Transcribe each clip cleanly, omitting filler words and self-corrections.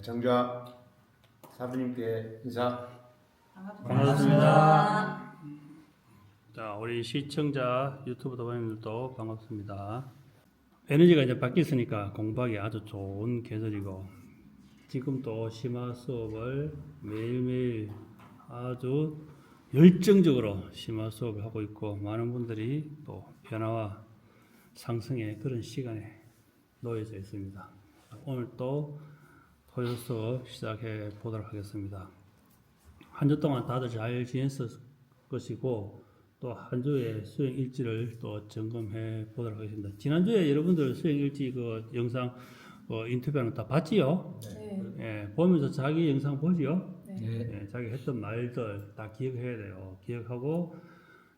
정좌 사부님께 인사. 반갑습니다. 자, 우리 시청자 유튜브 도반님들도 반갑습니다. 에너지가 이제 바뀌었으니까 공부하기 아주 좋은 계절이고, 지금 또 심화 수업을 매일매일 아주 열정적으로 심화 수업을 하고 있고, 많은 분들이 또 변화와 상승의 그런 시간에 놓여져 있습니다. 오늘 또 토요 수업 시작해 보도록 하겠습니다. 한 주 동안 다들 잘 지냈을 것이고, 또 한 주의 수행 일지를 또 점검해 보도록 하겠습니다. 지난주에 여러분들 수행 일지 그 영상 인터뷰하는 거 다 봤지요? 네. 예, 보면서 자기 영상 보지요? 네. 예, 자기 했던 말들 다 기억해야 돼요. 기억하고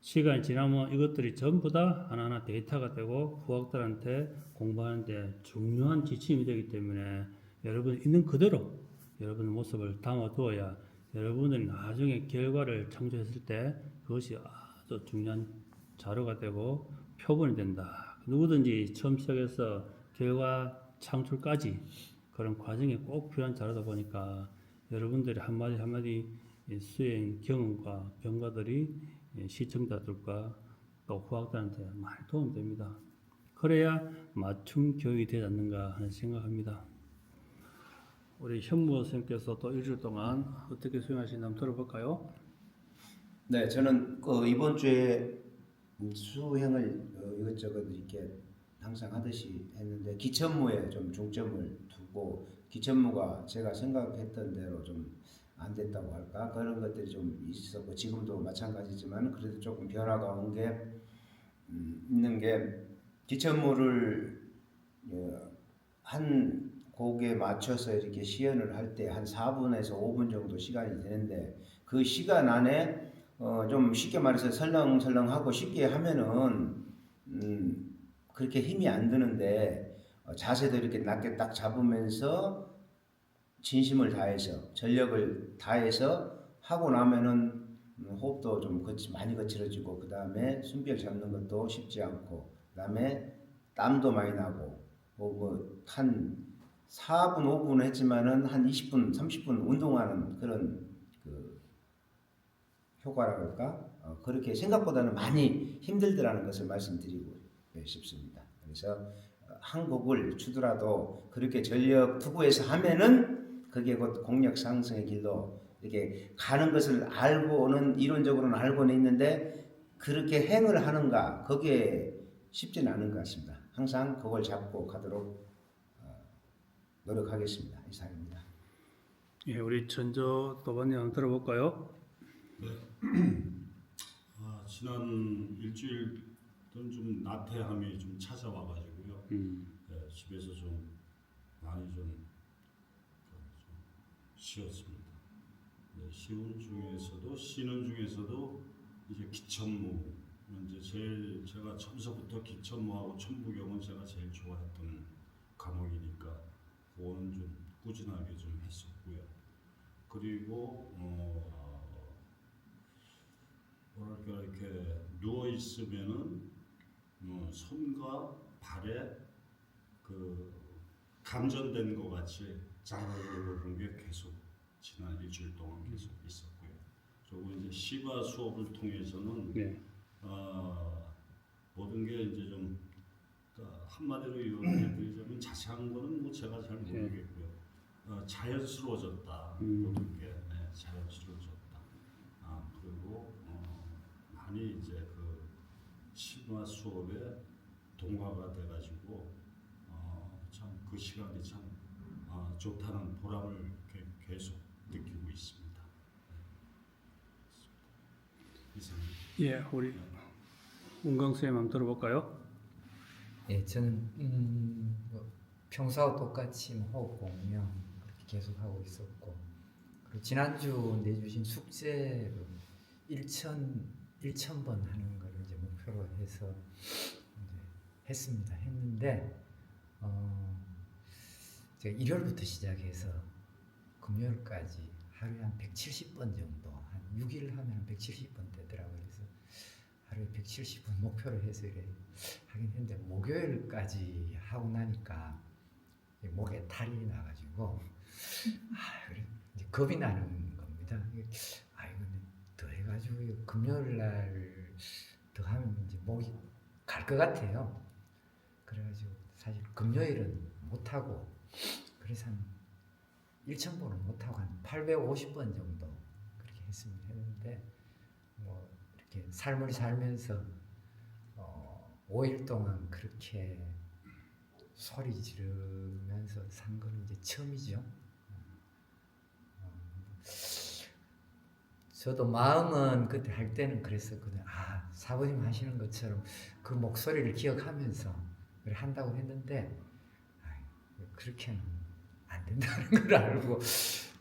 시간이 지나면 이것들이 전부 다 하나하나 데이터가 되고 후학들한테 공부하는데 중요한 지침이 되기 때문에 여러분 있는 그대로 여러분의 모습을 담아두어야 여러분들이 나중에 결과를 창조했을 때 그것이 아주 중요한 자료가 되고 표본이 된다. 누구든지 처음 시작해서 결과 창출까지 그런 과정이 꼭 필요한 자료다 보니까 여러분들이 한마디 한마디 수행 경험과 병가들이 시청자들과 또 후학들한테 많이 도움이 됩니다. 그래야 맞춤 교육이 되지 않는가 하는 생각합니다. 우리 현무 선생님께서 또 일주일 동안 어떻게 수행하시는지 한번 들어볼까요? 네, 저는 이번 주에 수행을 이것저것 이렇게 항상 하듯이 했는데 기천무에 좀 중점을 두고 기천무가 제가 생각했던 대로 좀 안 됐다고 할까 그런 것들이 좀 있었고 지금도 마찬가지지만 그래도 조금 변화가 온 게 있는 게 기천무를 한 곡에 맞춰서 이렇게 시연을 할 때 한 4분에서 5분 정도 시간이 되는데 그 시간 안에 좀 쉽게 말해서 설렁설렁하고 쉽게 하면은 그렇게 힘이 안 드는데 자세도 이렇게 낮게 딱 잡으면서 진심을 다해서 전력을 다해서 하고 나면은 호흡도 좀 많이 거칠어지고 그 다음에 숨결 잡는 것도 쉽지 않고 그 다음에 땀도 많이 나고 한 4분 5분 했지만은 한 20분 30분 운동하는 그런 그 효과라 그럴까 그렇게 생각보다는 많이 힘들더라는 것을 말씀드리고 싶습니다. 그래서 한 곡을 추더라도 그렇게 전력 투구해서 하면은 그게 곧 공력 상승의 길로 이렇게 가는 것을 알고는 이론적으로는 알고는 있는데 그렇게 행을 하는가 그게 쉽지는 않은 것 같습니다. 항상 그걸 잡고 가도록 노력하겠습니다. 이상입니다. 예, 우리 전조 도반님 한번 들어볼까요? 네. 지난 일주일 좀 나태함이 좀 찾아와가지고요. 네, 집에서 좀 많이 좀 쉬었습니다. 네, 쉬는 중에서도 이제 기천무 이제 제가 처음서부터 기천무하고 천부경은 제가 제일 좋아했던 과목이니까 그거는 좀 꾸준하게 좀 했었고요. 그리고 뭐랄까 이렇게 누워 있으면은 손과 발에 그 감전된 것 같이 자르르르는 게 계속 지난 일주일 동안 계속 있었고요. 그리고 이제 시바 수업을 통해서는 네. 모든 게 이제 좀 한마디로 이야기해드리자면 자세한 거는 뭐 제가 잘 모르겠고요. 자연스러워졌다. 모든 게 자연스러워졌다. 그리고 많이 이제 그 심화 수업에 동화가 돼가지고 참 그 시간이 참 좋다는 보람을 계속 느끼고 있습니다. 이상입니다. 예, 우리 운강 선생님 한번 들어볼까요? 예, 저는 평소와 똑같이 호흡 공명 그렇게 계속 하고 있었고, 그리고 지난주 내주신 숙제로 1,000번 하는 걸 이제 목표로 해서 이제 했는데 제가 일요일부터 시작해서 금요일까지 하루에 한 170번 정도, 한 6일 하면 170번 되더라고요. 그래서 하루에 170번 목표로 해서 이래 하긴 했는데 목요일까지 하고 나니까 목에 탈이 나가지고 겁이 나는 겁니다. 아 이거 더 해가지고 이거 금요일 날 더 하면 이제 목이 갈 것 같아요. 그래가지고 사실 금요일은 못 하고 그래서 한 1,000번은 못 하고 한 850번 정도 그렇게 했는데 뭐 이렇게 삶을 살면서 5일 동안 그렇게 소리 지르면서 산 거는 이제 처음이죠. 저도 마음은 그때 할 때는 그랬었거든요. 아, 사부님 하시는 것처럼 그 목소리를 기억하면서 그래 한다고 했는데 그렇게는 안 된다는 걸 알고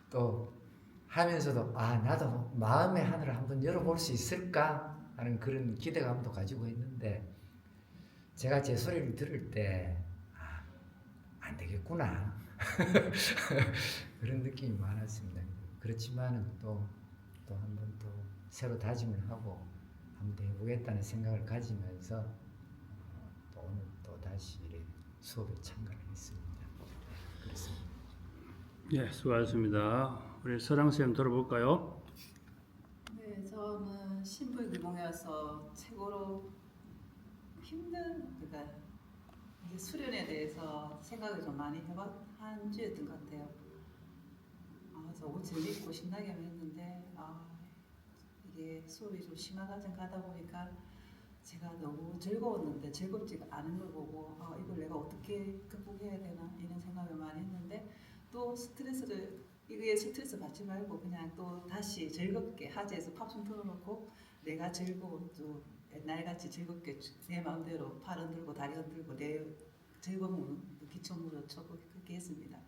또 하면서도 아, 나도 마음의 하늘을 한번 열어볼 수 있을까 하는 그런 기대감도 가지고 있는데 제가 제 소리를 들을 때 아, 안 되겠구나 그런 느낌이 많았습니다. 그렇지만은 또 한 번 또 새로 다짐을 하고 한 번 해보겠다는 생각을 가지면서 또 오늘 또 다시 수업에 참가를 했습니다. 그렇습니다. 예, 수고하셨습니다. 우리 서랑 쌤 들어볼까요? 네, 저는 신부유기공이어서 최고로 그러니까 이제 수련에 대해서 생각을 좀 많이 한 주였던 것 같아요. 너무 재밌고 신나게 했는데 이게 수업이 좀 심화과정 가다 보니까 제가 너무 즐거웠는데 즐겁지가 않은 걸 보고 이걸 내가 어떻게 극복해야 되나 이런 생각을 많이 했는데 또 이게 스트레스 받지 말고 그냥 또 다시 즐겁게 하재에서 팝송 틀어놓고 내가 즐거운 또 옛날같이 즐겁게 내 마음대로 팔 흔들고 다리 흔들고 내 즐거운 기초물을 쳐고 그렇게 했습니다.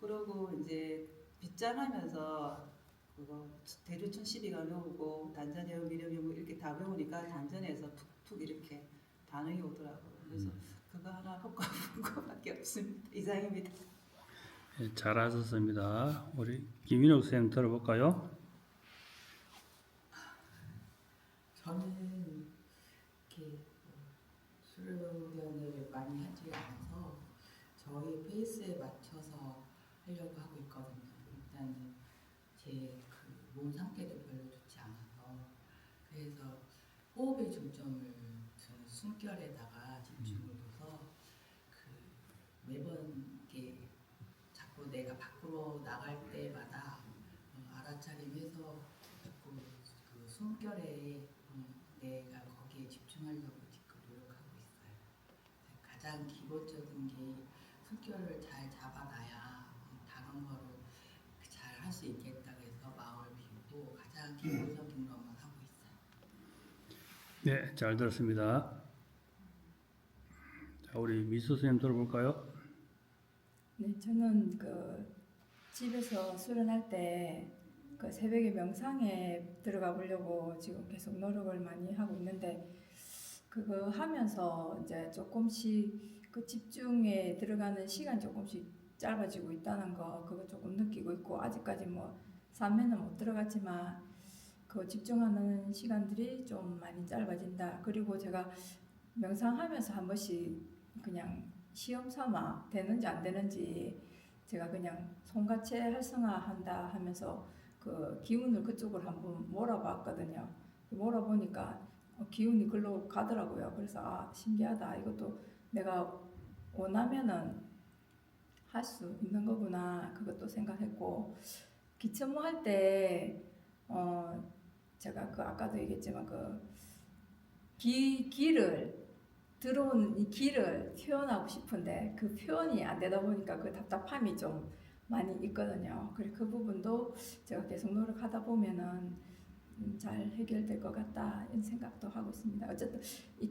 그러고 이제 빗장하면서 그거 대주춘 12가 배우고 단전에어 미려미고 이렇게 다 배우니까 단전에서 툭툭 이렇게 반응이 오더라고요. 그래서 그거 하나 효과 본 것밖에 없습니다. 이상입니다. 예, 잘하셨습니다. 우리 김인옥 쌤 들어볼까요? 저는 이렇게 수련을 많이 하지 않아서 저희 페이스에 맞춰서 하려고 하고 있거든요. 일단 제 그 몸 상태도 별로 좋지 않아서 그래서 호흡에 중점을 둔 숨결에다가 집중을 둬서 그 매번 이렇게 자꾸 내가 밖으로 나갈 때마다 알아차림해서 자꾸 그 숨결에 내가 거기에 집중하려고 지금 노력하고 있어요. 가장 기본적인 게 숨결을 잘 잡아놔야 다른 거를 잘 할 수 있겠다 그래서 마음을 비우고 가장 기본적인 것만 하고 있어요. 네, 잘 들었습니다. 자, 우리 미수 쌤 들어볼까요? 네, 저는 그 집에서 수련할 때 그 새벽에 명상에 들어가 보려고 지금 계속 노력을 많이 하고 있는데 그거 하면서 이제 조금씩 그 집중에 들어가는 시간이 조금씩 짧아지고 있다는 거 그거 조금 느끼고 있고 아직까지 뭐 3회는 못 들어갔지만 그 집중하는 시간들이 좀 많이 짧아진다. 그리고 제가 명상하면서 한 번씩 그냥 시험 삼아 되는지 안 되는지 제가 그냥 손가체 활성화한다 하면서 그 기운을 그쪽으로 한번 몰아봤거든요. 몰아보니까 기운이 글로 가더라고요. 그래서 신기하다. 이것도 내가 원하면은 할 수 있는 거구나. 그것도 생각했고 기침모 할 때 제가 그 아까도 얘기했지만 그 기를 들어온 이 기를 표현하고 싶은데 그 표현이 안 되다 보니까 그 답답함이 좀 많이 있거든요. 그리고 그 부분도 제가 계속 노력하다 보면은 잘 해결될 것 같다 이런 생각도 하고 있습니다. 어쨌든 이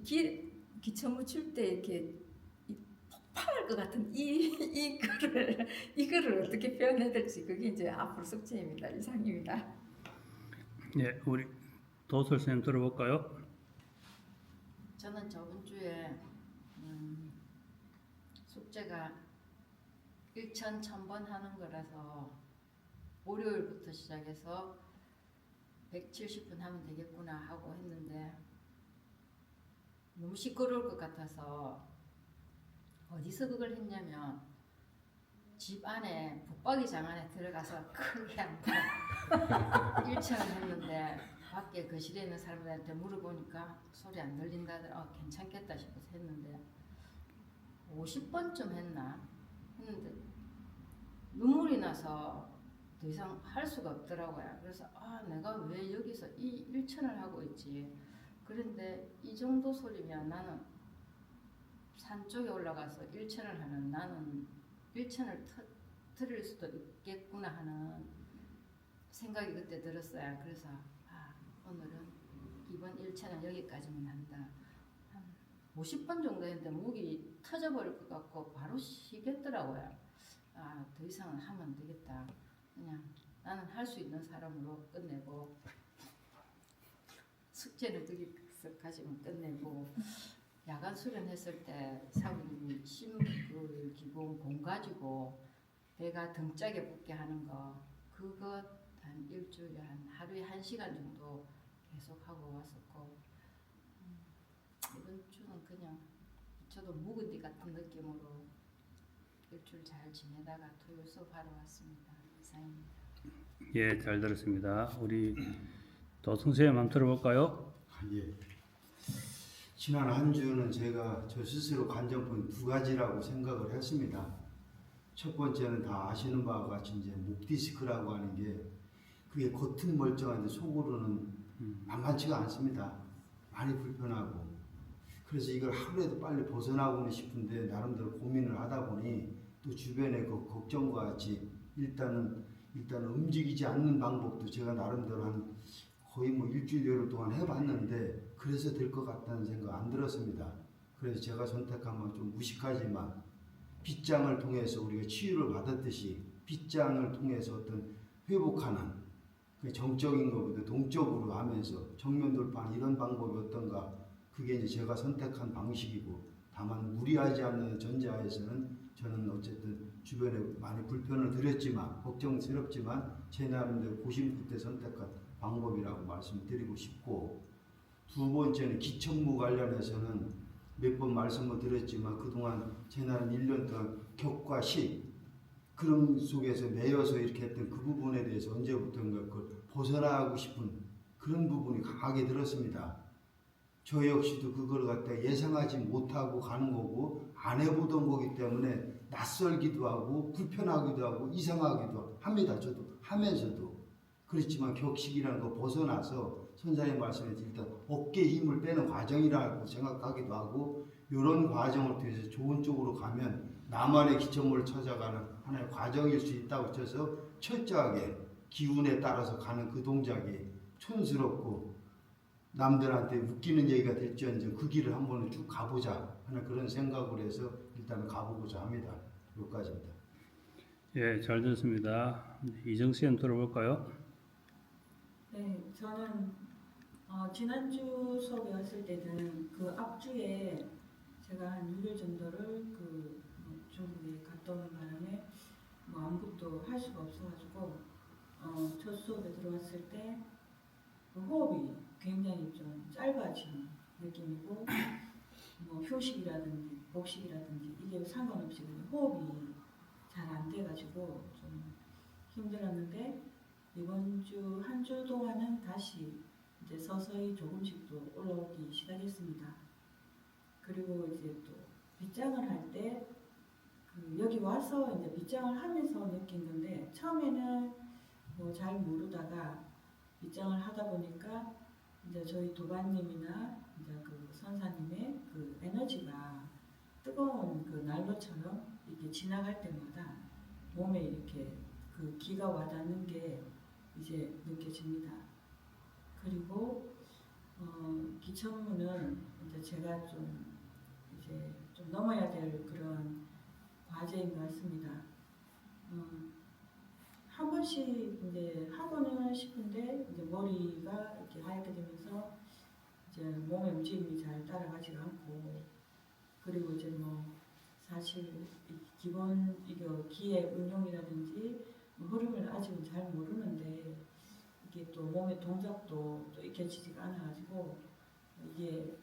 기침을 칠 때 이렇게 폭발할 것 같은 이거를 어떻게 표현해야 될지 그게 이제 앞으로 숙제입니다. 이상입니다. 네, 우리 도설 쌤 들어볼까요? 저는 저번 주에 숙제가 1천 1000번 하는 거라서 월요일부터 시작해서 170분 하면 되겠구나 하고 했는데 너무 시끄러울 것 같아서 어디서 그걸 했냐면 집 안에 붙박이장 안에 들어가서 크게 한번 1천을 했는데 밖에 거실에 있는 사람들한테 물어보니까 소리 안 들린다더라. 괜찮겠다 싶어서 했는데 50번쯤 했나 했는데 눈물이 나서 더 이상 할 수가 없더라고요. 그래서 내가 왜 여기서 이 1천을 하고 있지. 그런데 이 정도 소리면 나는 산 쪽에 올라가서 1천을 하는 나는 1천을 틀을 수도 있겠구나 하는 생각이 그때 들었어요. 그래서 오늘은 이번 1천은 여기까지만 한다. 한 50번 정도 했는데 목이 터져버릴 것 같고 바로 쉬겠더라고요. 더 이상은 하면 안 되겠다. 그냥 나는 할 수 있는 사람으로 끝내고 숙제를 가지고 끝내고 야간 수련했을 때 사부님이 신불 기본 공 가지고 배가 등짝에 붙게 하는 거 그거 한 일주일에 하루에 1시간 정도 계속 하고 왔었고 이번 주는 그냥 저도 묵은디 같은 느낌으로 일주일 잘 지내다가 토요일 수업하러 왔습니다. 이상입니다. 예, 잘 들었습니다. 우리 도승쌤 한번 들어볼까요? 예. 지난 한 주는 제가 저 스스로 관전point 2가지라고 생각을 했습니다. 첫 번째는 다 아시는 바와 같이 이제 목 디스크라고 하는 게 그게 겉은 멀쩡한데 속으로는 만만치가 않습니다. 많이 불편하고 그래서 이걸 하루에도 빨리 벗어나고는 싶은데 나름대로 고민을 하다 보니 또 주변의 그 걱정과 같이 일단은 움직이지 않는 방법도 제가 나름대로 한 거의 뭐 일주일 여름 동안 해봤는데 그래서 될 것 같다는 생각 안 들었습니다. 그래서 제가 선택한 건 좀 무식하지만 빗장을 통해서 우리가 치유를 받았듯이 빗장을 통해서 어떤 회복하는 정적인 것보다 동적으로 하면서 정면 돌파하는 이런 방법이 어떤가 그게 이제 제가 선택한 방식이고 다만 무리하지 않는 전제하에서는 저는 어쨌든 주변에 많이 불편을 드렸지만 걱정스럽지만 제 나름대로 고심 끝에 선택한 방법이라고 말씀드리고 싶고 두 번째는 기천부 관련해서는 몇 번 말씀을 드렸지만 그동안 제 나름 1년 동안 격과 시 그런 속에서 매여서 이렇게 했던 그 부분에 대해서 언제부턴가 그걸 벗어나고 싶은 그런 부분이 강하게 들었습니다. 저 역시도 그걸 갖다 예상하지 못하고 가는 거고 안 해보던 거기 때문에 낯설기도 하고 불편하기도 하고 이상하기도 합니다. 저도 하면서도 그렇지만 격식이라는 거 벗어나서 선생님 말씀에 일단 어깨에 힘을 빼는 과정이라고 생각하기도 하고 이런 과정을 통해서 좋은 쪽으로 가면 나만의 기점을 찾아가는 하나의 과정일 수 있다고 쳐서 철저하게 기운에 따라서 가는 그 동작이 촌스럽고 남들한테 웃기는 얘기가 될지언정 그 길을 한번 쭉 가보자 하는 그런 생각을 해서 일단 가보고자 합니다. 여기까지입니다. 예, 잘 들었습니다. 이정쌤 들어볼까요? 네, 저는 지난주 수업에 왔을 때는 그 앞주에 제가 한 6일 정도를 그 중국에 갔다 오는 바람에 아무것도 할 수가 없어가지고 첫 수업에 들어왔을 때 그 호흡이 굉장히 좀 짧아지는 느낌이고 휴식이라든지 복식이라든지 이게 상관없이 호흡이 잘 안 돼가지고 좀 힘들었는데 이번 주 한 주 동안은 다시 이제 서서히 조금씩 또 올라오기 시작했습니다. 그리고 이제 또 빗장을 할 때 여기 와서 이제 빗장을 하면서 느낀 건데 처음에는 잘 모르다가 빗장을 하다 보니까 이제 저희 도반님이나 이제 그 선사님의 그 에너지가 뜨거운 그 난로처럼 이렇게 지나갈 때마다 몸에 이렇게 그 기가 와닿는 게 이제 느껴집니다. 그리고 기천문은 이제 제가 좀 넘어야 될 그런 과제인 것 같습니다. 한 번씩 이제 하고는 싶은데 이제 머리가 이렇게 하얗게 되면서 이제 몸의 움직임이 잘 따라가지가 않고 그리고 이제 사실 기본 기의 운용이라든지 흐름을 아직은 잘 모르는데 이게 또 몸의 동작도 또 익혀지지가 않아가지고 이게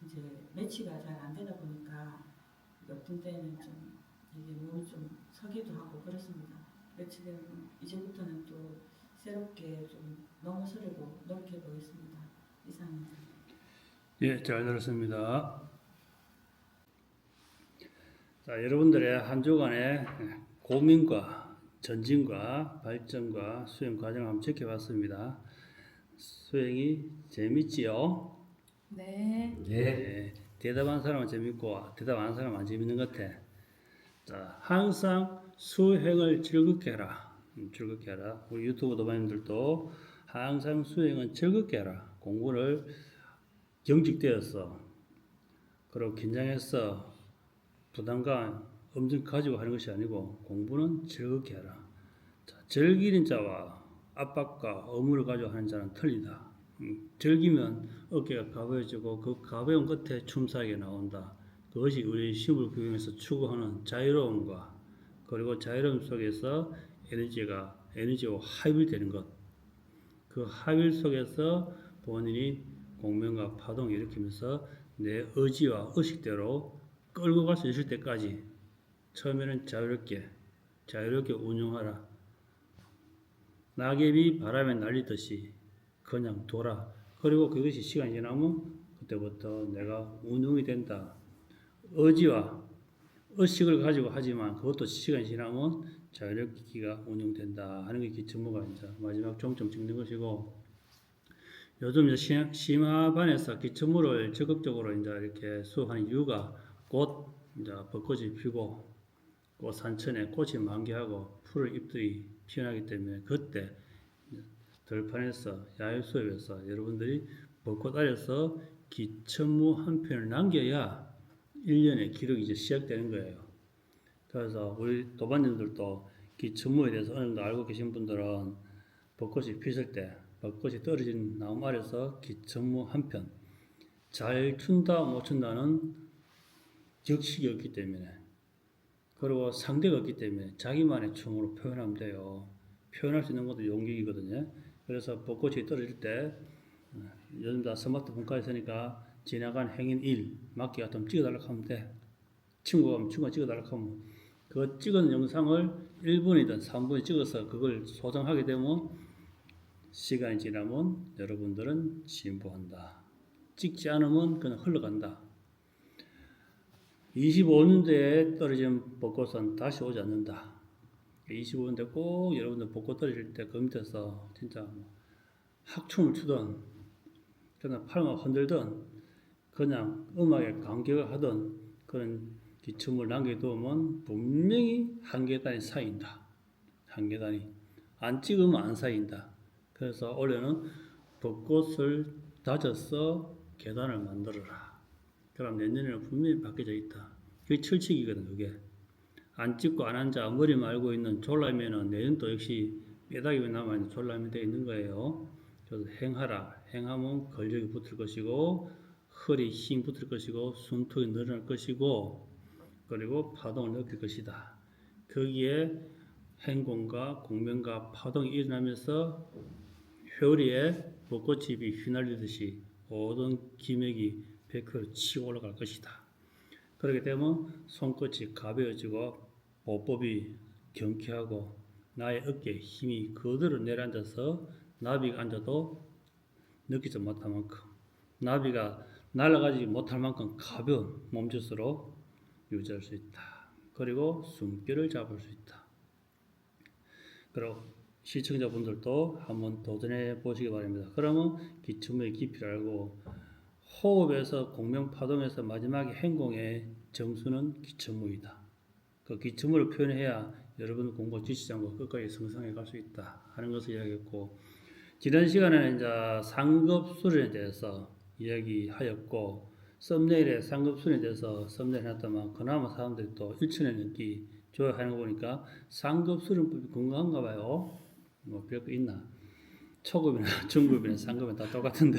이제 매치가 잘 안 되다 보니까 어떤 때는 좀 되게 몸이 좀 서기도 하고 그렇습니다. 그래서 지금 이제부터는 또 새롭게 좀 농어술을 넓게 보겠습니다. 이상입니다. 예, 잘 들었습니다. 자, 여러분들의 한 주간의 고민과 전진과 발전과 수행 과정을 한번 지켜봤습니다. 수행이 재밌지요? 네. 예, 대답한 사람은 재밌고 대답 안 하는 사람은 안 재밌는 것 같아. 자, 항상 수행을 즐겁게 해라. 즐겁게 해라. 우리 유튜브 도마님들도 항상 수행은 즐겁게 해라. 공부를 경직되었어. 그리고 긴장했어. 부담감 엄청 가지고 하는 것이 아니고 공부는 즐겁게 해라. 자, 즐기는 자와 압박과 의무를 가지고 하는 자는 틀리다. 즐기면 어깨가 가벼워지고 그 가벼운 끝에 춤사위가 나온다. 그것이 우리 심을 구경에서 추구하는 자유로움과 그리고 자유로움 속에서 에너지와 합일되는 것. 그 합일 속에서 본인이 공명과 파동을 일으키면서 내 의지와 의식대로 끌고 갈 수 있을 때까지 처음에는 자유롭게 운용하라. 낙엽이 바람에 날리듯이 그냥 둬라. 그리고 그것이 시간이 지나면 그때부터 내가 운용이 된다. 의지와 의식을 가지고 하지만 그것도 시간이 지나면 자유롭기가 운용된다 하는 게 기초무가 이제 마지막 종점 찍는 것이고, 요즘 이제 심화반에서 기초물을 적극적으로 이제 이렇게 수업하는 이유가 곧 이제 벚꽃이 피고 꽃 산천에 꽃이 만개하고 풀을 잎들이 피어나기 때문에 그때 들판에서 야외 수업에서 여러분들이 벚꽃 아래서 기천무 한 편을 남겨야 1년의 기록이 이제 시작되는 거예요. 그래서 우리 도반님들도 기천무에 대해서 어느 정도 알고 계신 분들은 벚꽃이 피실 때 벚꽃이 떨어진 나무 아래서 기천무 한 편, 잘 춘다 못 춘다는 격식이 없기 때문에, 그리고 상대가 없기 때문에 자기만의 춤으로 표현하면 돼요. 표현할 수 있는 것도 용기이거든요. 그래서 벚꽃이 떨어질 때 요즘 다 스마트폰까지 있으니까 지나간 행인 1 맞기 같으면 찍어달라고 하면 돼. 친구가 오면 친구가 찍어달라고 하면 그 찍은 영상을 1분이든 3분이 찍어서 그걸 소장하게 되면 시간이 지나면 여러분들은 진보한다. 찍지 않으면 그냥 흘러간다. 25년대에 떨어진 벚꽃은 다시 오지 않는다. 25년대 꼭 여러분들 벚꽃 떨어질 때 그 밑에서 진짜 학춤을 추던, 그냥 팔만 흔들던, 그냥 음악에 감격을 하던 그런 기춤을 남겨두면 분명히 한계단이 쌓인다. 한계단이. 안 찍으면 안 쌓인다. 그래서 올해는 벚꽃을 다져서 계단을 만들어라. 그럼 내년에는 분명히 바뀌어져 있다. 그게 철칙이거든, 그게. 안 찍고 안 앉아 머리 말고 있는 졸라면은 내년도 역시 뼈다귀 남아있는 졸라면 되어 있는 거예요. 그래서 행하라. 행하면 근력이 붙을 것이고, 허리 힘 붙을 것이고, 숨통이 늘어날 것이고, 그리고 파동을 느낄 것이다. 거기에 행공과 공명과 파동이 일어나면서 회오리에 벚꽃잎이 휘날리듯이 모든 기맥이 100km 치고 올라갈 것이다. 그렇게 되면 손끝이 가벼워지고 보법이 경쾌하고 나의 어깨에 힘이 그대로 내려앉아서 나비가 앉아도 느끼지 못할 만큼, 나비가 날아가지 못할 만큼 가벼운 몸짓으로 유지할 수 있다. 그리고 숨결을 잡을 수 있다. 그리고 시청자분들도 한번 도전해 보시기 바랍니다. 그러면 기침의 깊이를 알고 호흡에서 공명파동에서 마지막에 행공의 정수는 기침무이다. 그 기침무를 표현해야 여러분 공부 지시장과 끝까지 성장해 갈 수 있다 하는 것을 이야기했고, 지난 시간에는 이제 상급수련에 대해서 이야기하였고, 썸네일에 상급수련에 대해서 썸네일 해놨다만 그나마 사람들이 또 1,000회 넘기 좋아하는 거 보니까 상급수련법이 건강한가 봐요. 뭐 별거 있나? 초급이나 중급이나 상급이나 다 똑같은데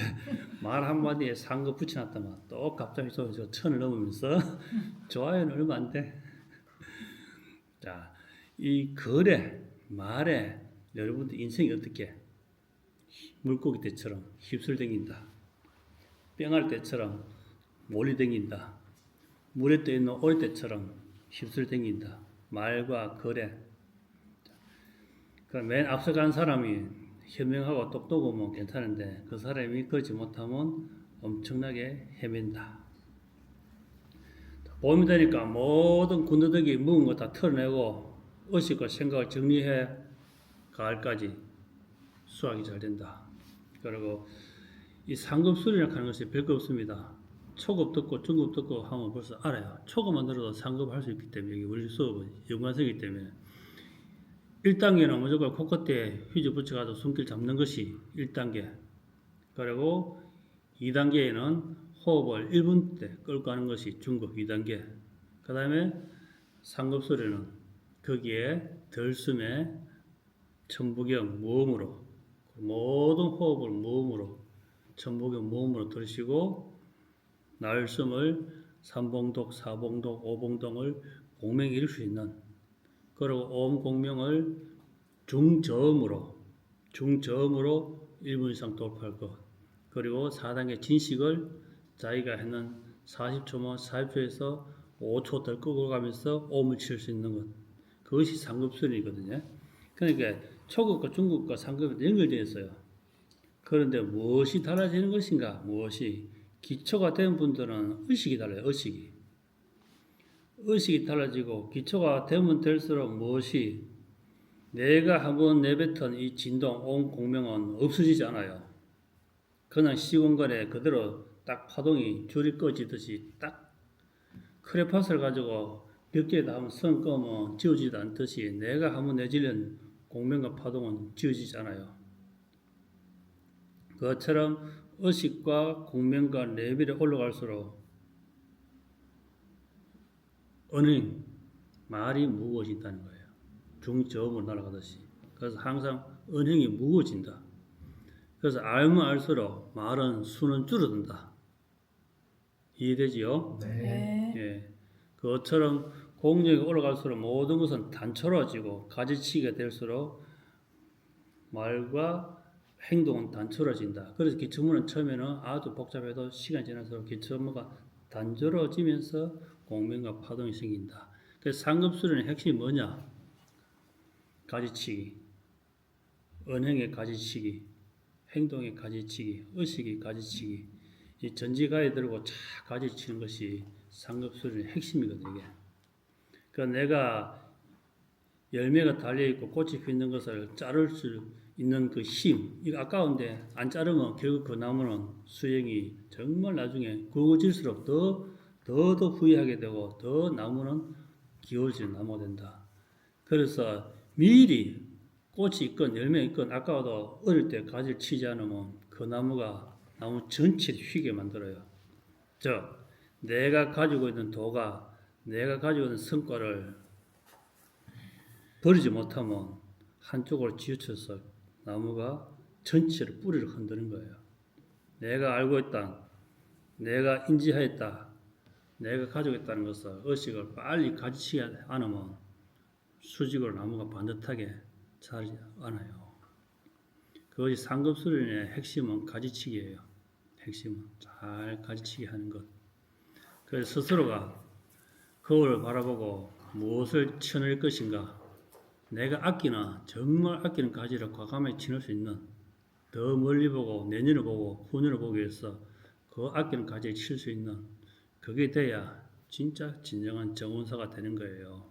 말 한마디에 상급 붙여놨다만 또 갑자기 저 1,000을 넘으면서 좋아요는 얼마 안 돼. 자, 이 글에 말에 여러분들 인생이 어떻게 물고기 떼처럼 휩쓸댕긴다. 뺑할 때처럼 몰리댕긴다. 물에 떠있는 오리떼처럼 휩쓸댕긴다. 말과 거래. 그 맨 앞서 간 사람이 현명하고 똑똑하면 괜찮은데 그 사람이 그렇지 못하면 엄청나게 헤맨다. 봄이 되니까 모든 군더더기 묵은 거 다 털어내고 의식과 생각을 정리해 가을까지 수확이 잘 된다. 그리고 이 상급술이라고 하는 것이 별거 없습니다. 초급 듣고 중급 듣고 하면 벌써 알아요. 초급만 들어도 상급할 수 있기 때문에, 여기 우리 수업은 연관성이기 때문에 1단계는 무조건 코끝에 휴지 붙여가지고 숨길 잡는 것이 1단계. 그리고 2단계에는 호흡을 1분 때 끌고 가는 것이 중급 2단계. 그 다음에 상급술에는 거기에 들숨에 천부경 모음으로 모든 호흡을 모음으로 천부경 모음으로 들으시고 날숨을 3봉독, 4봉독, 5봉독을 공명에 이룰 수 있는, 그리고 옴 공명을 중저음으로 1분 이상 돌파할 것, 그리고 4단계 진식을 자기가 했는 40초면 40초에서 5초 더 끄고 가면서 옴을 칠 수 있는 것, 그것이 상급순이거든요. 그러니까 초급과 중급과 상급이 연결되어 있어요. 그런데 무엇이 달라지는 것인가? 무엇이? 기초가 된 분들은 의식이 달라요. 의식이 달라지고 기초가 되면 될수록 무엇이? 내가 한번 내뱉은 이 진동, 온 공명은 없어지지 않아요. 그냥 시공간에 그대로 딱 파동이 줄이 꺼지듯이 딱 크레파스를 가지고 벽지에다 한번 선 끄면 지워지지 않듯이 내가 한번 내질른 공명과 파동은 지워지지 않아요. 그것처럼 의식과 공명과 레벨이 올라갈수록 언행, 말이 무거워진다는 거예요. 중저음으로 날아가듯이. 그래서 항상 언행이 무거워진다. 그래서 알면 알수록 말은 수는 줄어든다. 이해되지요? 네. 예. 그것처럼 공력이 올라갈수록 모든 것은 단촐해지고 가지치기가 될수록 말과 행동은 단촐해진다. 그래서 기초문은 처음에는 아주 복잡해도 시간이 지날수록 기초문가 단촐해지면서 공명과 파동이 생긴다. 그래서 상급수련의 핵심이 뭐냐? 가지치기, 언행의 가지치기, 행동의 가지치기, 의식의 가지치기, 이 전지가에 들고 쫙 가지치는 것이 상급수련의 핵심이거든요. 이게. 그러니까 내가 열매가 달려있고 꽃이 피는 것을 자를 수 있는 그 힘, 이거 아까운데 안 자르면 결국 그 나무는 수행이 정말 나중에 굵어질수록 더 후회하게 되고 더 나무는 기울어지는 나무가 된다. 그래서 미리 꽃이 있건 열매가 있건 아까워도 어릴 때 가지를 치지 않으면 그 나무 전체를 휘게 만들어요. 즉 내가 가지고 있는 도가, 내가 가지고 있는 성과를 버리지 못하면 한쪽으로 치우쳐서 나무가 전체를 뿌리를 흔드는 거예요. 내가 알고 있다, 내가 인지하였다, 내가 가지고 있다는 것을 의식을 빨리 가지치지 않으면 수직으로 나무가 반듯하게 자라지 않아요. 그것이 상급수련의 핵심은 가지치기예요. 핵심은 잘 가지치기 하는 것. 그래서 스스로가 거울을 바라보고 무엇을 쳐낼 것인가, 내가 정말 아끼는 가지를 과감하게 치낼 수 있는, 더 멀리 보고 내년을 보고 후년을 보기 위해서 그 아끼는 가지를 칠 수 있는, 그게 돼야 진짜 진정한 정원사가 되는 거예요.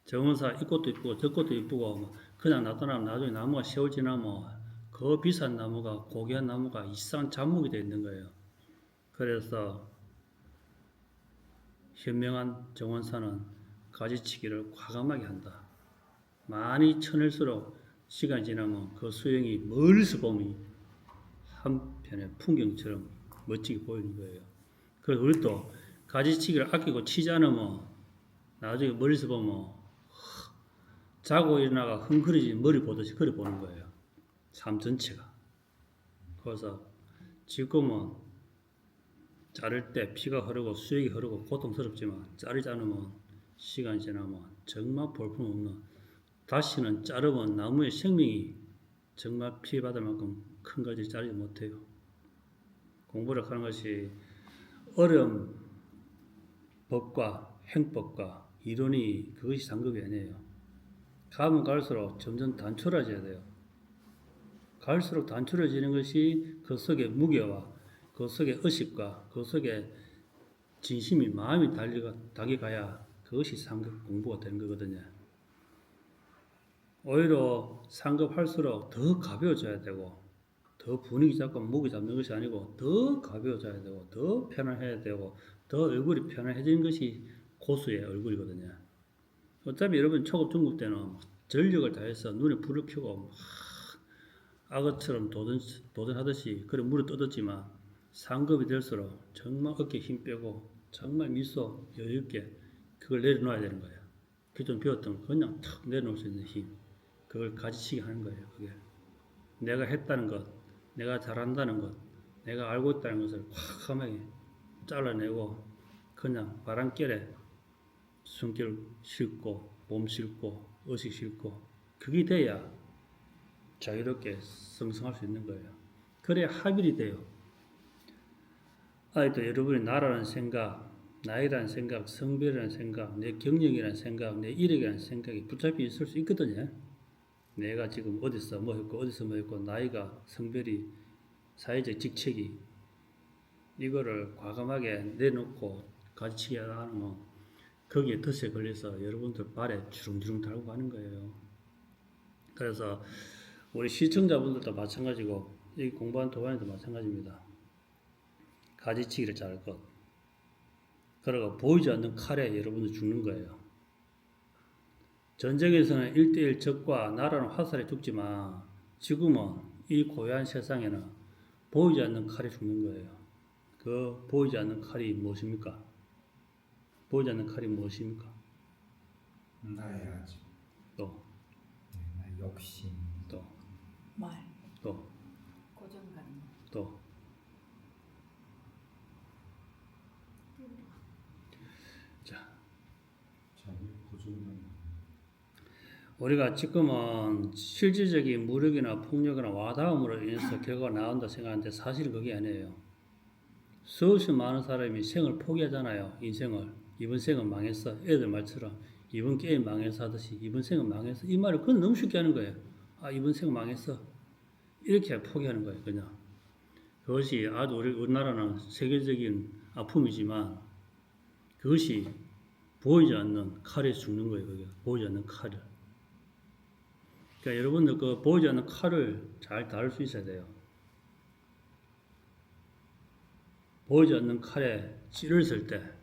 정원사 이것도 이쁘고 저것도 이쁘고 그냥 놔두면 나중에 나무가 세월 지나면 그 비싼 나무가, 고귀한 나무가 이상한 잡목이 되어 있는 거예요. 그래서 현명한 정원사는 가지치기를 과감하게 한다. 많이 쳐낼수록 시간이 지나면 그 수영이 멀리서 보면 한편의 풍경처럼 멋지게 보이는 거예요. 그래서 우리도 가지치기를 아끼고 치지 않으면 나중에 멀리서 보면 자고 일어나가 흥그러진 머리 보듯이 그래 보는 거예요. 삶 전체가. 그래서 지금은 자를 때 피가 흐르고 수액이 흐르고 고통스럽지만 자르지 않으면 시간이 지나면 정말 볼품없는, 다시는 자르면 나무의 생명이 정말 피해받을 만큼 큰 가지를 자르지 못해요. 공부를 하는 것이 어려운 법과 행법과 이론이 그것이 상급이 아니에요. 가면 갈수록 점점 단촐해져야 돼요. 갈수록 단촐해지는 것이 그 속에 무게와 그 속에 의식과 그 속에 진심이 마음이 달려가야 그것이 상급 공부가 되는 거거든요. 오히려 상급할수록 더 가벼워져야 되고 더 분위기 잡고 무게 잡는 것이 아니고 더 가벼워져야 되고 더 편안해야 되고 더 얼굴이 편안해지는 것이 고수의 얼굴이거든요. 어차피 여러분 초급 중급 때는 전력을 다해서 눈에 불을 켜고 악어처럼 도전하듯이 그런 물을 뜯었지만 상급이 될수록 정말 어깨에 힘 빼고 정말 미소 여유있게 그걸 내려놓아야 되는 거예요. 기존 배웠던 거 그냥 탁 내려놓을 수 있는 힘 그걸 가지치게 하는 거예요. 그게 내가 했다는 것, 내가 잘한다는 것, 내가 알고 있다는 것을 확하게 잘라내고 그냥 바람결에 숨결 싣고 몸 싣고 의식 싣고 그게 돼야 자유롭게 성성할 수 있는 거예요. 그래야 합일이 돼요. 아직도 여러분의 나라는 생각, 나이라는 생각, 성별이라는 생각, 내 경력이라는 생각, 내 이력이라는 생각이 붙잡혀 있을 수 있거든요. 내가 지금 어디서 뭐 했고 어디서 뭐 했고 나이가 성별이 사회적 직책이 이거를 과감하게 내놓고 가르치게 하는 건 거기에 덫에 걸려서 여러분들 발에 주렁주렁 달고 가는 거예요. 그래서 우리 시청자분들도 마찬가지고 여기 공부하는 도반에도 마찬가지입니다. 가지치기를 잘할 것. 그러고 보이지 않는 칼에 여러분들 죽는 거예요. 전쟁에서는 1대1 적과 나라는 화살에 죽지만 지금은 이 고요한 세상에는 보이지 않는 칼에 죽는 거예요. 그 보이지 않는 칼이 무엇입니까? 보이지 않는 칼이 무엇입니까? 나의 아집. 또, 욕심, 또, 말. 또, 고정관념. 또. 자, 자기 고정관. 우리가 지금은 실질적인 무력이나 폭력이나 와닿음으로 인해서 결과가 나온다 생각하는데 사실은 그게 아니에요. 수없이 많은 사람이 생을 포기하잖아요. 인생을. 이번 생은 망했어. 애들 말처럼 이번 게임 망해서 하듯이 이번 생은 망했어. 이 말을 그건 너무 쉽게 하는 거예요. 아 이번 생은 망했어. 이렇게 포기하는 거예요. 그냥. 그것이 아주 우리나라는 세계적인 아픔이지만 그것이 보이지 않는 칼에 죽는 거예요. 그게. 보이지 않는 칼을. 그러니까 여러분들 그 보이지 않는 칼을 잘 다룰 수 있어야 돼요. 보이지 않는 칼에 찌르실 때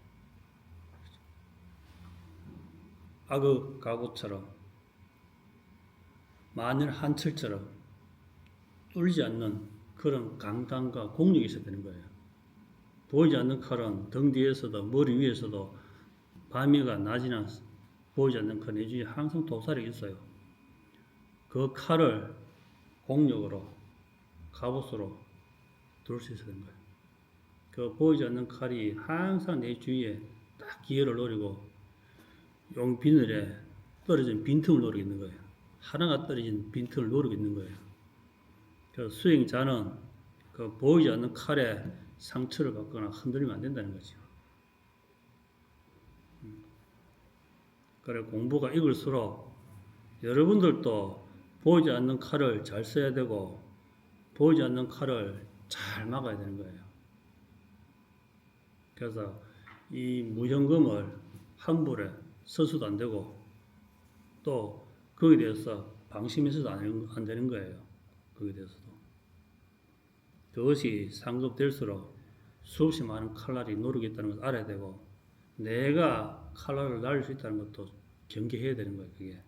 악의 가구처럼 마늘 한철처럼 뚫리지 않는 그런 강단과 공력이 있어야 되는 거예요. 보이지 않는 칼은 등 뒤에서도 머리 위에서도 밤이가 낮이나 보이지 않는 칼 내주에 항상 도살이 있어요. 그 칼을 공력으로 갑옷으로 둘 수 있어야 되는 거예요. 그 보이지 않는 칼이 항상 내 주위에 딱 기회를 노리고 용 비늘에 떨어진 빈틈을 노리고 있는 거예요. 하나가 떨어진 빈틈을 노리고 있는 거예요. 그래서 수행자는 그 보이지 않는 칼에 상처를 받거나 흔들리면 안 된다는 거죠. 그래 공부가 익을수록 여러분들도 보이지 않는 칼을 잘 써야 되고 보이지 않는 칼을 잘 막아야 되는 거예요. 그래서 이 무현금을 함부로 써서도 안 되고 또 거기에 대해서 방심해서도 안 되는 거예요. 거기에 대해서도. 그것이 상급될수록 수없이 많은 칼날이 노리고 있다는 것을 알아야 되고 내가 칼날을 날릴 수 있다는 것도 경계해야 되는 거예요. 그게.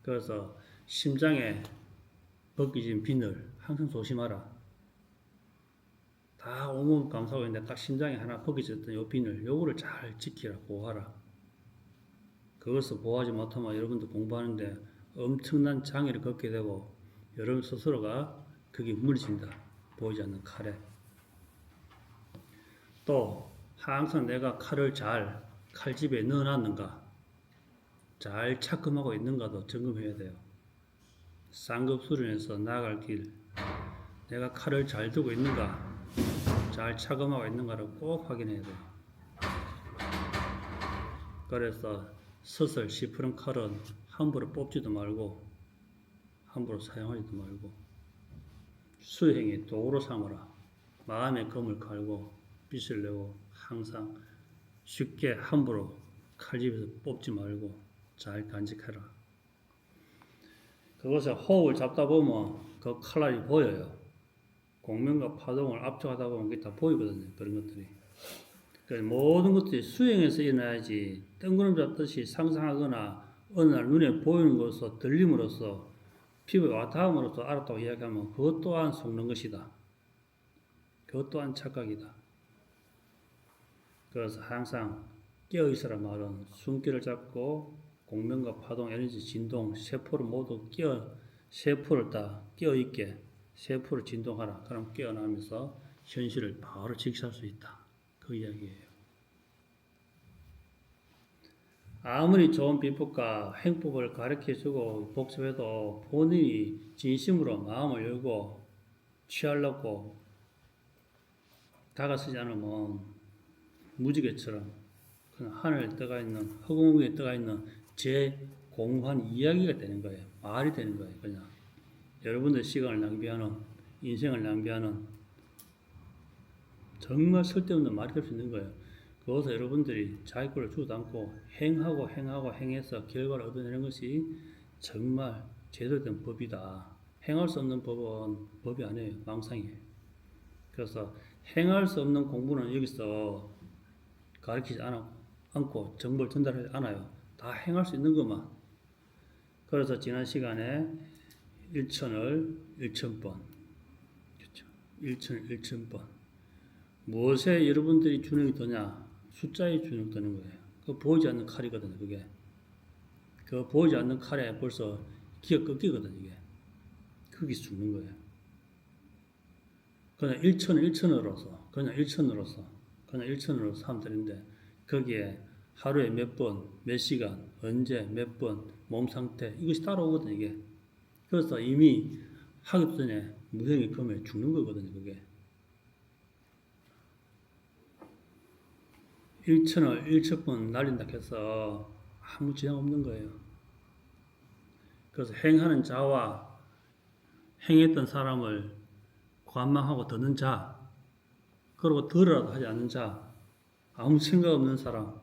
그래서 심장에 벗겨진 비늘 항상 조심하라. 다 온몸 감싸고 있는데 딱 심장에 하나 벗겨졌던 요 비늘 요거를 잘 지키라. 보호하라. 그것을 보호하지 못하면 여러분들 공부하는데 엄청난 장애를 겪게 되고 여러분 스스로가 그게 무너진다. 보이지 않는 칼에. 또 항상 내가 칼을 잘 칼집에 넣어놨는가 잘 착금하고 있는가도 점검해야 돼요. 쌍급 수련에서 나아갈 길 내가 칼을 잘 두고 있는가 잘 착금하고 있는가를 꼭 확인해야 돼요. 그래서 서슬 시퍼런 칼은 함부로 뽑지도 말고 함부로 사용하지도 말고 수행이 도구로 삼으라. 마음의 검을 갈고 빛을 내고 항상 쉽게 함부로 칼집에서 뽑지 말고 잘 간직해라. 그것을 호흡을 잡다 보면 그 칼날이 보여요. 공명과 파동을 압축하다 보면 그게 다 보이거든요. 그런 것들이. 그러니까 모든 것들이 수행해서 일어나야지 뜬구름 잡듯이 상상하거나 어느 날 눈에 보이는 것으로 들림으로써 피부에 와닿음으로써 알았다고 이야기하면 그것 또한 속는 것이다. 그것 또한 착각이다. 그래서 항상 깨어있으라 말은 숨결을 잡고 공명과 파동, 에너지, 진동, 세포를 모두 세포를 다 깨어있게 세포를 진동하라. 그럼 깨어나면서 현실을 바로 직시할 수 있다. 그 이야기예요. 아무리 좋은 비법과 행법을 가르쳐주고 복습해도 본인이 진심으로 마음을 열고 취하려고 다가서지 않으면 무지개처럼 그냥 하늘에 떠가 있는 허공 위에 떠가 있는 제 공한 이야기가 되는 거예요. 말이 되는 거예요. 그냥 여러분들 시간을 낭비하는 인생을 낭비하는 정말 쓸데없는 말이 될 수 있는 거예요. 그것을 여러분들이 자기 꼴을 주지도 않고 행해서 결과를 얻어내는 것이 정말 제대로 된 법이다. 행할 수 없는 법은 법이 아니에요. 망상이에요. 그래서 행할 수 없는 공부는 여기서 가르치지 않고 정보를 전달하지 않아요. 다 행할 수 있는 것만. 그래서 지난 시간에 1천을 1,000번, 그렇죠? 1천을 1,000번. 무엇에 여러분들이 주눅이 드냐? 숫자에 주눅 드는 거예요. 그 보이지 않는 칼이거든요, 그게. 그 보이지 않는 칼에 벌써 기가 꺾이거든요, 이게. 그게 죽는 거예요. 그냥 1천을 1천으로서 하면 되는데, 거기에 하루에 몇 번, 몇 시간, 언제, 몇 번, 몸 상태, 이것이 따라오거든요, 이게. 그래서 이미 하기 전에 무형의 검에 죽는 거거든요, 그게. 1천을 1,000번 날린다 해서 아무 지장 없는 거예요. 그래서 행하는 자와 행했던 사람을 관망하고 듣는 자, 그리고 들으라도 하지 않는 자, 아무 생각 없는 사람,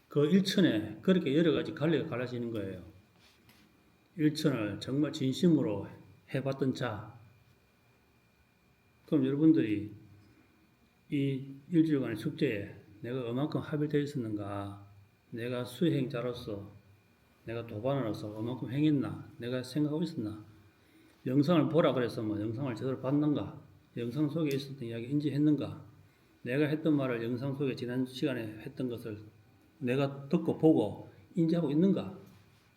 그 1천에 그렇게 여러 가지 갈래가 갈라지는 거예요. 1천을 정말 진심으로 해봤던 자, 그럼 여러분들이 이 일주일간의 숙제에 내가 얼만큼 합의되어 있었는가, 내가 수행자로서, 내가 도반으로서 얼만큼 행했나, 내가 생각하고 있었나, 영상을 보라 그래서 뭐 영상을 제대로 봤는가, 영상 속에 있었던 이야기 인지했는가, 내가 했던 말을 영상 속에 지난 시간에 했던 것을 내가 듣고 보고 인지하고 있는가,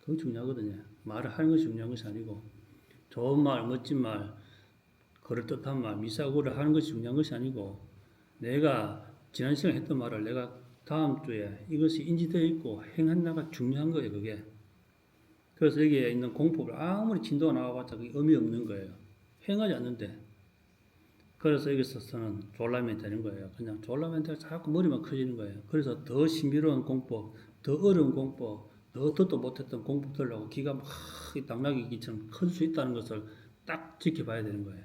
그거 중요하거든요. 말을 하는 것이 중요한 것이 아니고, 좋은 말, 멋진 말, 그럴듯한 말, 미사고를 하는 것이 중요한 것이 아니고, 내가 지난 시간에 했던 말을 내가 다음 주에 이것이 인지되어 있고 행한다가 중요한 거예요, 그게. 그래서 여기에 있는 공법을 아무리 진도가 나와봤자 그게 의미 없는 거예요. 행하지 않는데. 그래서 여기서는 졸라면 되는 거예요. 그냥 졸라면 되고 자꾸 머리만 커지는 거예요. 그래서 더 신비로운 공법, 더 어려운 공법, 더 듣도 못했던 공법들하고 기가 막 당나귀기처럼 클 수 있다는 것을 딱 지켜봐야 되는 거예요.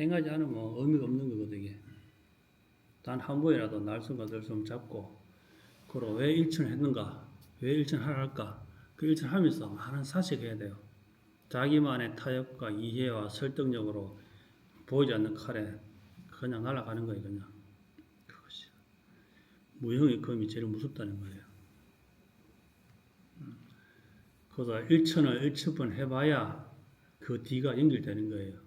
행하지 않으면 의미가 없는 거거든요, 이게. 단 한 번이라도 날숨과 들숨 잡고, 그리고 왜 1천 했는가? 왜 1천 하라 할까? 그 1천 하면서 많은 사색해야 돼요. 자기만의 타협과 이해와 설득력으로 보이지 않는 칼에 그냥 날아가는 거예요, 그냥. 그것이. 무형의 검이 제일 무섭다는 거예요. 그래서 1천을 1,000번 해봐야 그 뒤가 연결되는 거예요.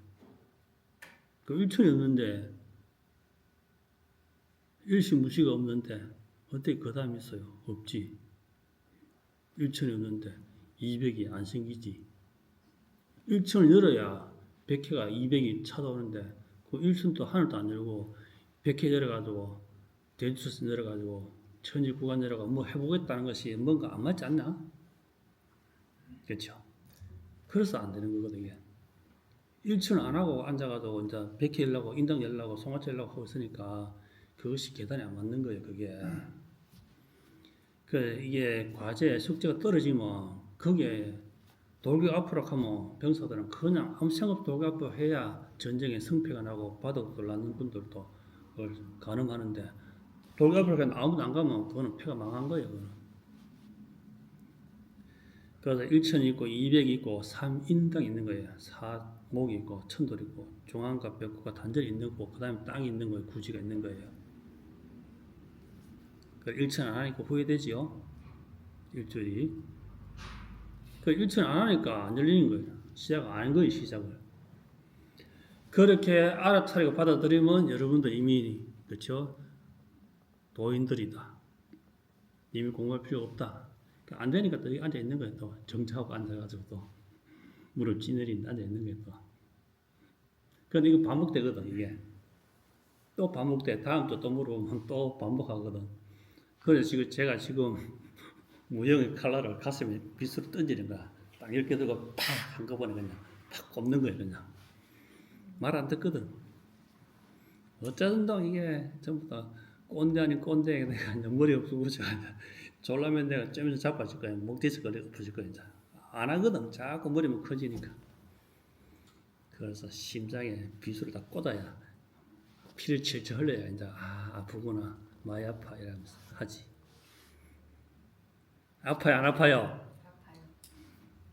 그 1천이 없는데, 일시무시가 없는데 어떻게 그 다음이 있어요? 없지. 1천이 없는데 200이 안 생기지. 1천을 열어야 100회가 200이 찾아오는데 그 1천도 하늘도 안 열고 100회 열어가지고 대주스 열어가지고 천지 구간 열어가 뭐 해보겠다는 것이 뭔가 안 맞지 않나? 그렇죠? 그래서 안 되는 거거든요. 1천 안 하고 앉아가지고 이제 100회 열라고 인당 열라고 송화차 열라고 하고 있으니까 그것이 계단에 안 맞는 거예요, 그게. 이게 과제 숙제가 떨어지면 그게 돌격 앞으로 하면 병사들은 그냥 아무 생각 없이 돌격 앞으로 해야 전쟁에 승패가 나고 바둑을 낳는 분들도 그걸 가능하는데 돌격 앞으로 그냥 아무도 안 가면 그거는 패가 망한 거예요. 그거는. 그래서 1천이 있고 200이 있고 3인당 있는 거예요. 사목이 있고 천돌이 있고 중앙과 벽구가 단절이 있는 거고 그 다음에 땅이 있는 거예요. 구지가 있는 거예요. 그 1천 안 하니까 후회되지요. 일주일이. 그 1천 안 하니까 안 열리는 거예요. 시작 안 한 거예요. 시작을. 그렇게 알아차리고 받아들이면 여러분도 이미 그렇죠. 도인들이다. 이미 공부할 필요가 없다. 안 되니까 또 여기 앉아 있는 거예요. 또 정차하고 앉아가지고 또 무릎 찌내린 앉아 있는 거예요. 또. 그런데 이거 반복되거든. 이게 또 반복돼. 다음 주 또 물어보면 또 반복하거든. 그래서 지금 제가 지금 무용의 칼날을 가슴에 빗으로 던지는 거야. 딱 이렇게 들고 팍 한꺼번에 그냥 팍 꼽는 거예요. 그냥 말 안 듣거든. 어쩌든다 이게 전부 다 꼰대 아닌 꼰대 내가 이제 머리 없고 졸라면 내가 쩌면서 자빠질 거야. 목 뒤에서 엎어질 거야. 이제 안 하거든. 자꾸 머리만 커지니까. 그래서 심장에 빗으로 다 꽂아야 피를 칠칠 흘려야 이제 아프구나 많이 아파 이러면서 하지. 아파요 안 아파요?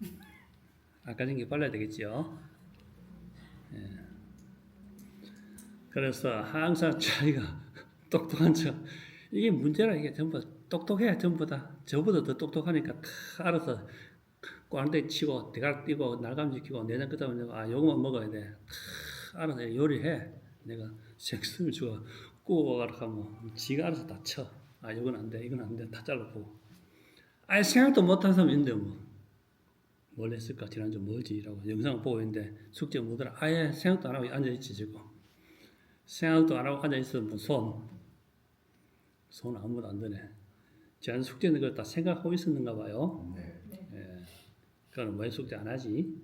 아파요. 아까 전게 발라야 되겠지요. 예. 그래서 항상 자기가 똑똑한 척 이게 문제라. 이게 전부 똑똑해. 전부 다 저보다 더 똑똑하니까 다 알아서 꽝대 치고 대가리 뛰고 날감지 끼고 내장 끄다보면 요거만 먹어야 돼. 다 알아서 요리해. 내가 생수를 주고 구워가라 하면 지가 알아서 다 쳐. 이건 안 돼. 이건 안 돼. 다 잘라보고. 아예 생각도 못한 사람이 있는데 뭘 했을까? 지난주 뭐지? 이라고 영상을 보고 있는데 숙제 뭐더라? 아예 생각도 안 하고 앉아있지 지금. 생각도 안 하고 앉아있으면 손 아무도 안 드네. 지난 숙제는 그걸 다 생각하고 있었는가 봐요. 네. 예. 그건 왜 숙제 안 하지?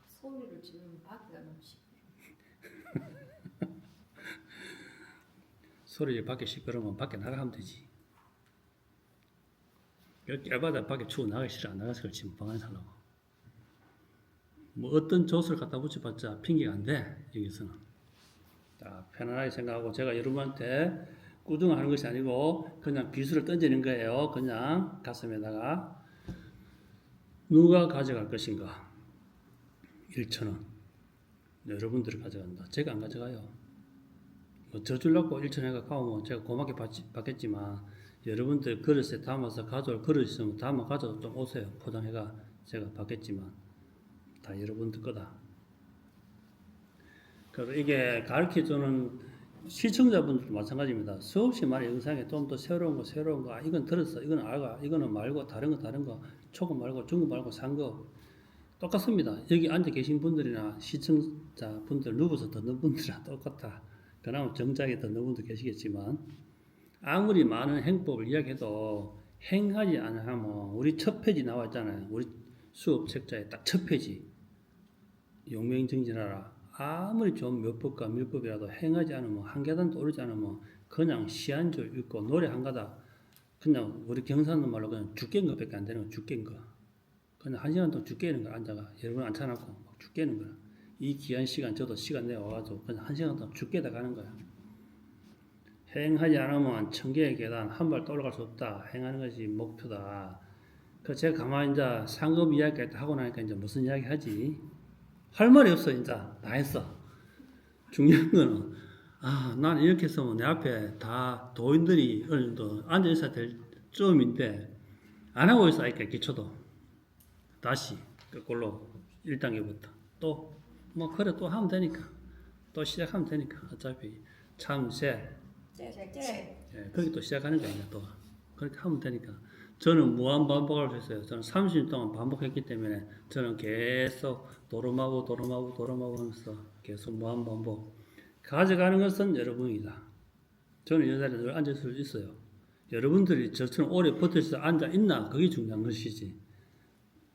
소리를 지르면 밖에가 너무 시끄러워. 소리 밖에 시끄러우면 밖에 나가면 되지. 열받아 밖에 추워 나가기 싫어 안 나가서 그렇지 방 안에 살라고. 뭐 어떤 조수를 갖다 붙여봤자 핑계가 안 돼. 여기서는. 자, 편안하게 생각하고 제가 여러분한테 꾸중하는 것이 아니고 그냥 비수를 던지는 거예요. 그냥 가슴에다가 누가 가져갈 것인가? 1,000원. 여러분들이 가져간다. 제가 안 가져가요. 뭐 저 주려고 1,000원가 가오면 제가 고맙게 받겠지만 여러분들 그릇에 담아서 가져올 그릇 있으면 담아 가져서 좀 오세요. 포장해가 제가 받겠지만 다 여러분들 거다. 그리고 이게 가르쳐주는 시청자분들도 마찬가지입니다. 수없이 많은 영상에 좀 더 새로운 거, 이건 들었어, 이건 알고, 이거는 말고, 다른 거, 초급 말고, 중급 말고, 산 거, 똑같습니다. 여기 앉아 계신 분들이나 시청자분들, 누워서 듣는 분들이랑 똑같아. 그나마 정작에 듣는 분도 계시겠지만, 아무리 많은 행법을 이야기해도 행하지 않으면, 우리 첫 페이지 나와 있잖아요. 우리 수업 책자에 딱 첫 페이지. 용맹정진하라. 아무리 좋은 묘법과 밀법이라도 행하지 않으면 한 계단도 오르지 않으면 그냥 시 한 줄 읽고 노래 한 가닥 그냥 우리 경상도 말로 그냥 죽겠는 것밖에 안 되는 거 죽겠는 거 그냥 한 시간 동안 죽겠는 거 앉아가 여러분 앉혀놓고 막 죽겠는 거야. 이 귀한 시간 저도 시간 내와가지고 그냥 한 시간 동안 죽겠다 가는 거야. 행하지 않으면 천개의 계단 한 발 더 올라갈 수 없다. 행하는 것이 목표다. 그 제가 가만히 이제 상급 이야기 하고 나니까 이제 무슨 이야기 하지? 할 말이 없어. 이제 다 했어. 중요한 거는 나는 이렇게 했으면 내 앞에 다 도인들이 어느 정도 앉아 있어야 될 점인데 안 하고 있어. 아니까 기초도 다시 거꾸로 1단계부터 또 뭐 그래 또 하면 되니까 또 시작하면 되니까 어차피 참새 그렇게 또 시작하는 거야. 또 그렇게 하면 되니까 저는 무한 반복을 했어요. 저는 30년 동안 반복했기 때문에 저는 계속 도름하고 하면서 계속 무한 반복. 가져가는 것은 여러분이다. 저는 이 자리에 늘 앉아있을 수 있어요. 여러분들이 저처럼 오래 버텨서 앉아있나? 그게 중요한 것이지.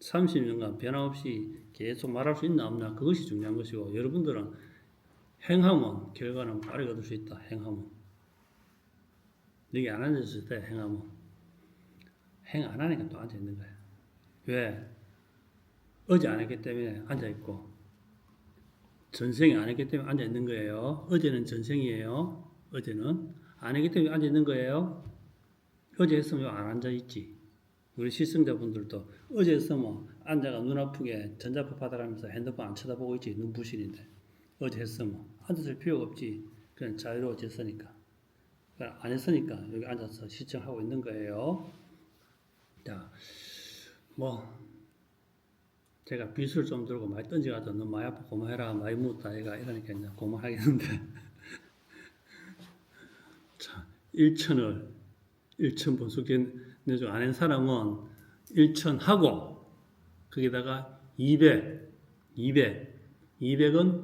30년간 변함없이 계속 말할 수 있나 없나? 그것이 중요한 것이고 여러분들은 행하면 결과는 빠르게 얻을 수 있다. 행하면. 여기 안 앉았을 때 행하면. 행 안 하니까 또 앉아 있는 거예요. 왜? 어제 안 했기 때문에 앉아 있고 전생에 안 했기 때문에 앉아 있는 거예요. 어제는 전생이에요. 어제는 안 했기 때문에 앉아 있는 거예요. 어제 했으면 안 앉아 있지. 우리 시청자분들도 어제 했으면 앉아가 눈 아프게 전자파 받아가면서 핸드폰 안 쳐다보고 있지. 눈부신인데 어제 했으면 앉았을 필요가 없지. 그냥 자유로워졌으니까. 안 했으니까 여기 앉아서 시청하고 있는 거예요. 자, 제가 빗을 좀 들고 많이 던져가지고 너 많이 아파 고마해라 많이 묻다 얘가 이러니까 이제 고마하겠는데 자 1,000번 숙제 내줘 안 한 사람은 1,000 하고 거기다가 200은 2,000번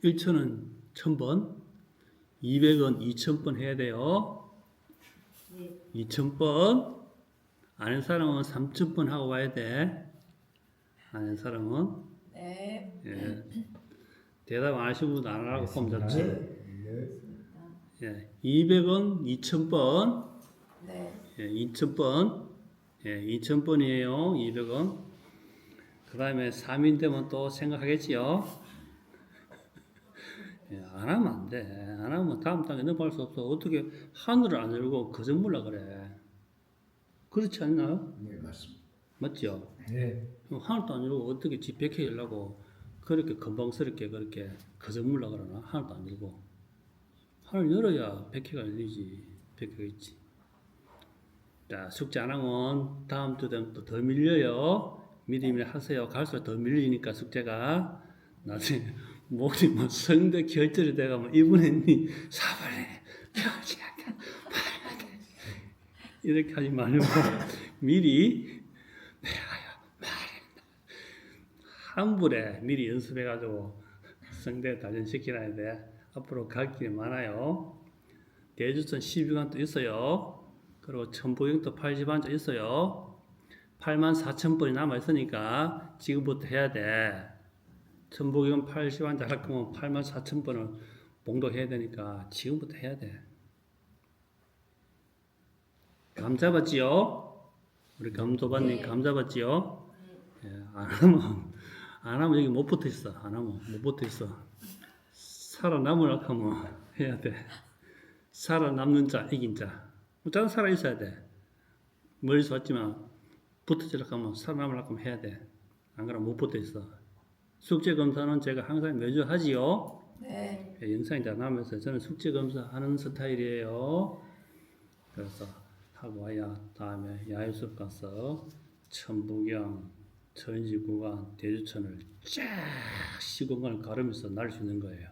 1,000은 1,000번 200은 2,000번 해야 돼요. 2,000번 아는 사람은 3,000번 하고 와야 돼. 아는 사람은 네. 예. 대답 안 하신 분도 안 하라고 하면 좋지. 예. 200은 2,000번. 네. 예. 2,000번. 예. 2,000번이에요. 200은. 그 다음에 3인 되면 또 생각하겠지요. 예. 안 하면 안 돼. 안 하면 다음 단계 넘어갈 수 없어. 어떻게 하늘을 안 열고 거저 물라 그래. 그렇지 않나요? 네, 맞습니다. 맞죠? 네. 그럼 하늘도 안 열고 어떻게 집 100회 열라고 그렇게 건방스럽게 그렇게 거짓말라 그러나? 하늘도 안 열고. 하늘 열어야 100회가 열리지. 100회가 있지. 자, 숙제 안 하면 다음 주 되면 또 더 밀려요. 미리 하세요. 갈수록 더 밀리니까 숙제가. 나중에 목이 뭐 성대 결절이 돼가면 이분이 사발에 펴지 않게 이렇게 하지 말고 미리 한 불에 미리 연습해가지고 성대 단련시켜놔야 돼. 앞으로 갈 길이 많아요. 대주천 12관도 있어요. 그리고 천부경도 80관도 있어요. 84,000번이 남아있으니까 지금부터 해야 돼. 천부경 80관도 할 거면 84,000번을 봉독해야 되니까 지금부터 해야 돼. 감 잡았지요? 우리 감도반님 감 잡았지요? 예, 안 하면 여기 못 붙어 있어. 안 하면 못 붙어 있어. 살아남으려고 하면 해야 돼. 살아남는 자, 이긴 자. 무조건 살아 있어야 돼. 멀리서 왔지만 붙어지려고 하면 살아남으려고 하면 해야 돼. 안 그러면 못 붙어 있어. 숙제 검사는 제가 항상 매주 하지요. 네. 예, 영상이 다 나오면서 저는 숙제 검사 하는 스타일이에요. 그래서 하고 와야 다음에 야유숲 가서 천부경, 천지구간, 대주천을 쫙 시공간을 가르면서 날 수 있는 거예요.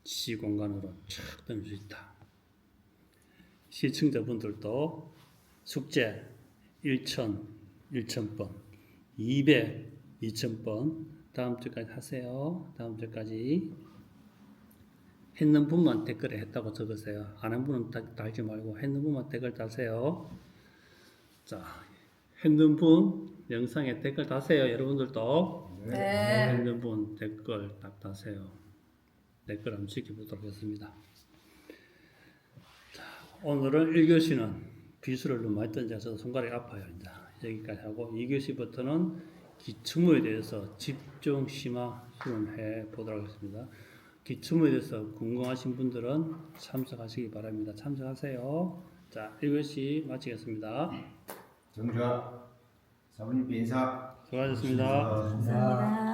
시공간으로 쫙 다닐 수 있다. 시청자분들도 숙제 1,000번, 200, 2,000번 다음 주까지 하세요. 다음 주까지. 했는 분만 댓글에 했다고 적으세요. 안 한 분은 달지 말고 했는 분만 댓글 다세요. 자, 했는 분 영상에 댓글 다세요. 여러분들도 네. 했는 분 댓글 딱 다세요. 댓글 한번 지켜보도록 하겠습니다. 자, 오늘은 1교시는 비수를 너무 많이 던져서 손가락이 아파요. 이제 여기까지 하고 2교시부터는 기출문에 대해서 집중 심화 수련해 보도록 하겠습니다. 기출문에 대해서 궁금하신 분들은 참석하시기 바랍니다. 참석하세요. 자, 1교시 마치겠습니다. 정주아 사부님 인사. 수고하셨습니다. 감사합니다.